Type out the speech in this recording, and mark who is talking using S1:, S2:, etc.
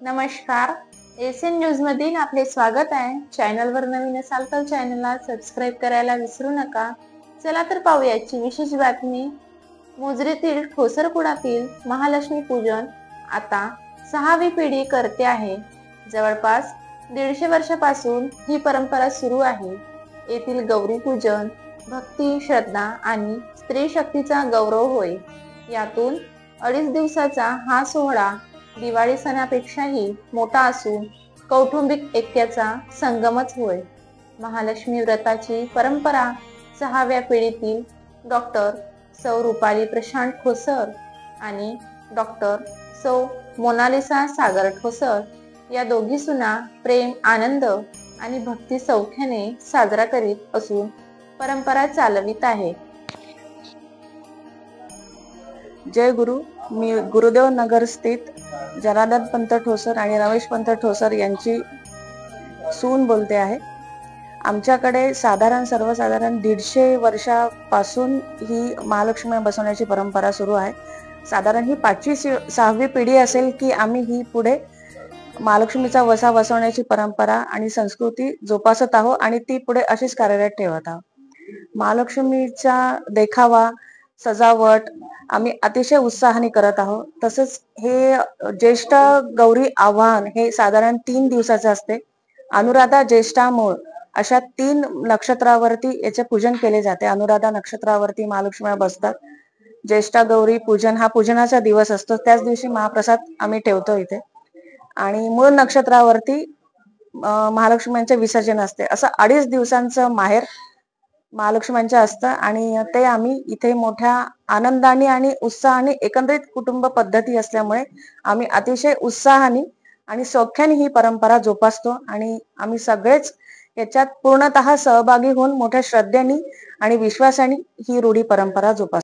S1: नमस्कार, SN news मधील आपले स्वागत आहे। चॅनलवर नवीन असाल तर चॅनलला सबस्क्राईब करायला विसरू नका। चला तर पाहूयाची विशेष बातमी। मोजरीतील ठोसरकुडातील महालक्ष्मी पूजन आता 6वी पिढी करते आहे। जवळपास 150 वर्षापासून ही परंपरा सुरू आहे। येथील गौरी पूजन भक्ती, श्रद्धा आणि स्त्री शक्तीचा गौरव होय। यातून 2.5 दिवसाचा हा सोहळा दिवाळी सणापेक्षाही मोठा असून कौटुंबिक ऐक्याचा संगमच होय। महालक्ष्मी व्रताची परंपरा 6व्या पिढीतील डॉक्टर सौ रुपाली प्रशांत ठोसर आणि डॉक्टर सौ मोनालिसा सागर ठोसर या दोघी सुना प्रेम, आनंद आणि भक्ती सौख्याने साजरा करीत असून परंपरा चालवित आहे।
S2: जय गुरु। मी गुरुदेव नगर स्थित जनार्दन पंत ठोसर आणि रमेश पंत ठोसर यांची सून बोलते आहे। आमच्याकडे सर्वसाधारण 150 वर्षापासून ही महालक्ष्मी बसवण्याची परंपरा सुरू आहे। साधारण ही 5वी-6वी पिढी असेल की आम्ही ही पुढे महालक्ष्मीचा वसा बसवण्याची परंपरा आणि संस्कृती जोपासत आहोत आणि ती पुढे अशीच कार्यरत ठेवत आहोत। महालक्ष्मीचा देखावा, सजावट आम्ही अतिशय उत्साहाने करत आहोत। तसेच हे ज्येष्ठ गौरी आवाहन हे साधारण 3 दिवसाचे असते। अनुराधा, ज्येष्ठा, मूळ अशा 3 नक्षत्रावरती याचे पूजन केले जाते। अनुराधा नक्षत्रावरती महालक्ष्मी बसतात। ज्येष्ठा गौरी पूजन हा पूजनाचा दिवस असतो, त्याच दिवशी महाप्रसाद आम्ही ठेवतो इथे। आणि मूळ नक्षत्रावरती महालक्ष्म्यांचे विसर्जन असते। असं 2.5 दिवसांचं माहेर महालक्ष्म्यांच्या असतं आणि ते आम्ही इथे मोठ्या आनंदाने आणि उत्साहाने, एकंदरीत कुटुंब पद्धती असल्यामुळे आम्ही अतिशय उत्साहाने आणि सौख्याने ही परंपरा जोपासतो आणि आम्ही सगळेच याच्यात पूर्णतः सहभागी होऊन मोठ्या श्रद्धेने आणि विश्वासाने ही रूढी परंपरा जोपासतो।